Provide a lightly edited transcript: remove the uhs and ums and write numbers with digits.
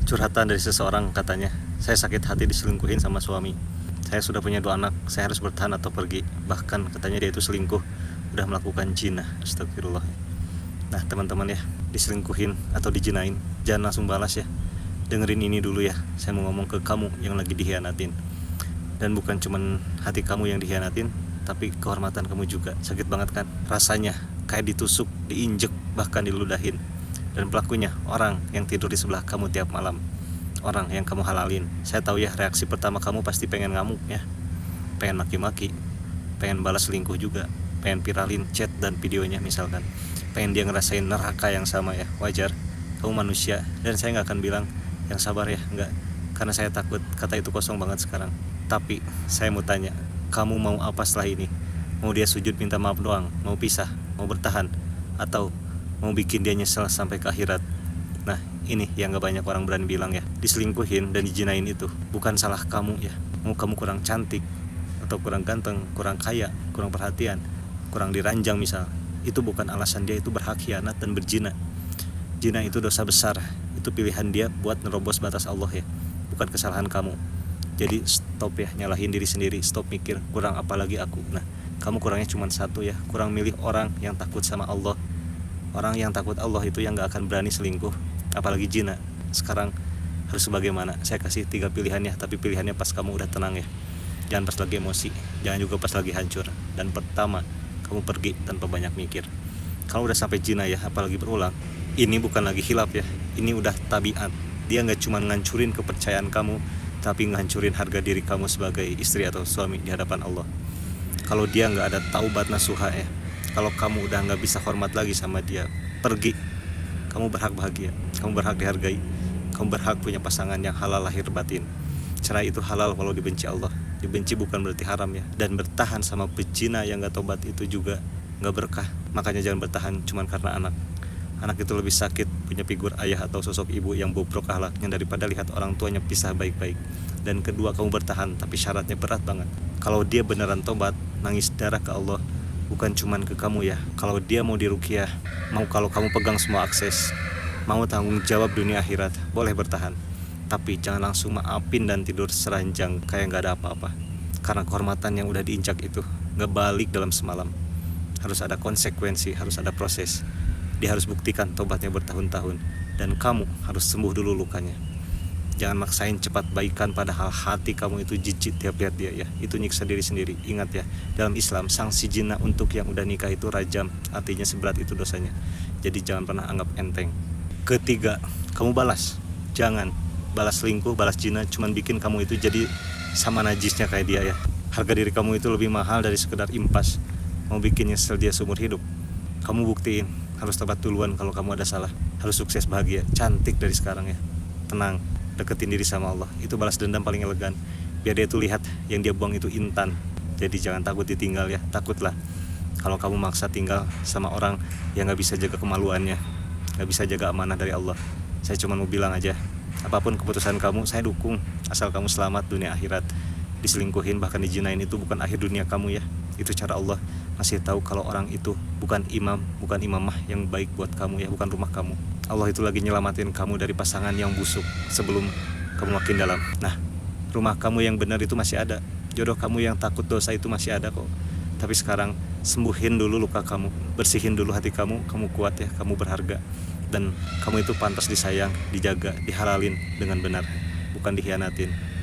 curhatan dari seseorang, katanya, saya sakit hati diselingkuhin sama suami. Saya sudah punya 2 anak, saya harus bertahan atau pergi. Bahkan katanya dia itu selingkuh, udah melakukan zina. Astagfirullah. Nah teman-teman ya, diselingkuhin atau dijinain, jangan langsung balas ya. Dengerin ini dulu ya, saya mau ngomong ke kamu yang lagi dihianatin. Dan bukan cuman hati kamu yang dihianatin, tapi kehormatan kamu juga. Sakit banget kan rasanya, kayak ditusuk, diinjek, bahkan diludahin. Dan pelakunya orang yang tidur di sebelah kamu tiap malam, orang yang kamu halalin. Saya tahu ya, reaksi pertama kamu pasti pengen ngamuk ya, pengen maki-maki, pengen balas selingkuh juga, pengen viralin chat dan videonya misalkan, pengen dia ngerasain neraka yang sama ya. Wajar, kamu manusia, dan saya gak akan bilang yang sabar ya, enggak, karena saya takut kata itu kosong banget sekarang. Tapi saya mau tanya, kamu mau apa setelah ini? Mau dia sujud minta maaf doang? Mau pisah? Mau bertahan? Atau mau bikin dia nyesel sampai ke akhirat? Nah ini yang gak banyak orang berani bilang ya. Diselingkuhin dan dijinain itu bukan salah kamu ya. Mau kamu kurang cantik, atau kurang ganteng, kurang kaya, kurang perhatian, kurang diranjang misal, itu bukan alasan dia itu berhak khianat dan berzina. Zina itu dosa besar, itu pilihan dia buat nerobos batas Allah ya, bukan kesalahan kamu. Jadi stop ya nyalahin diri sendiri, stop mikir kurang apa lagi aku. Nah kamu kurangnya cuma satu ya, kurang milih orang yang takut sama Allah. Orang yang takut Allah itu yang gak akan berani selingkuh, apalagi zina. Sekarang harus bagaimana? Saya kasih 3 pilihannya, tapi pilihannya pas kamu udah tenang ya, jangan pas lagi emosi, jangan juga pas lagi hancur. Dan pertama, kamu pergi tanpa banyak mikir. Kalau udah sampai zina ya, apalagi berulang, ini bukan lagi hilaf ya, ini udah tabiat. Dia gak cuma ngancurin kepercayaan kamu, tapi ngancurin harga diri kamu sebagai istri atau suami di hadapan Allah. Kalau dia gak ada taubat nasuha ya, kalau kamu udah gak bisa hormat lagi sama dia, pergi. Kamu berhak bahagia, kamu berhak dihargai, kamu berhak punya pasangan yang halal lahir batin. Cerai itu halal walau dibenci Allah. Dibenci bukan berarti haram ya. Dan bertahan sama pezina yang gak tobat itu juga gak berkah. Makanya jangan bertahan cuman karena anak. Anak itu lebih sakit punya figur ayah atau sosok ibu yang bobrok akhlaknya daripada lihat orang tuanya pisah baik-baik. Dan kedua, kamu bertahan tapi syaratnya berat banget. Kalau dia beneran tobat, nangis darah ke Allah, bukan cuman ke kamu ya. Kalau dia mau diruqyah, mau kalau kamu pegang semua akses, mau tanggung jawab dunia akhirat, boleh bertahan. Tapi jangan langsung maafin dan tidur seranjang kayak gak ada apa-apa. Karena kehormatan yang udah diinjak itu gak balik dalam semalam. Harus ada konsekuensi, harus ada proses. Dia harus buktikan tobatnya bertahun-tahun, dan kamu harus sembuh dulu lukanya. Jangan maksain cepat baikan padahal hati kamu itu jijik tiap lihat dia ya. Itu nyiksa diri sendiri. Ingat ya, dalam Islam sanksi zina untuk yang udah nikah itu rajam, artinya seberat itu dosanya. Jadi jangan pernah anggap enteng. Ketiga, kamu balas. Jangan balas selingkuh, balas zina, cuman bikin kamu itu jadi sama najisnya kayak dia ya. Harga diri kamu itu lebih mahal dari sekedar impas. Mau bikin nyesel dia seumur hidup. Kamu buktiin, harus tobat duluan kalau kamu ada salah. Harus sukses bahagia, cantik dari sekarang ya. Tenang, deketin diri sama Allah. Itu balas dendam paling elegan. Biar dia tuh lihat yang dia buang itu intan. Jadi jangan takut ditinggal ya. Takutlah kalau kamu maksa tinggal sama orang yang gak bisa jaga kemaluannya, gak bisa jaga amanah dari Allah. Saya cuma mau bilang aja, apapun keputusan kamu, saya dukung. Asal kamu selamat dunia akhirat. Diselingkuhin bahkan dijinain itu bukan akhir dunia kamu ya. Itu cara Allah masih tahu kalau orang itu bukan imam, bukan imamah yang baik buat kamu ya, bukan rumah kamu. Allah itu lagi nyelamatin kamu dari pasangan yang busuk sebelum kamu makin dalam. Nah, rumah kamu yang benar itu masih ada. Jodoh kamu yang takut dosa itu masih ada kok. Tapi sekarang sembuhin dulu luka kamu, bersihin dulu hati kamu. Kamu kuat ya, kamu berharga. Dan kamu itu pantas disayang, dijaga, dihalalin dengan benar, bukan dikhianatin.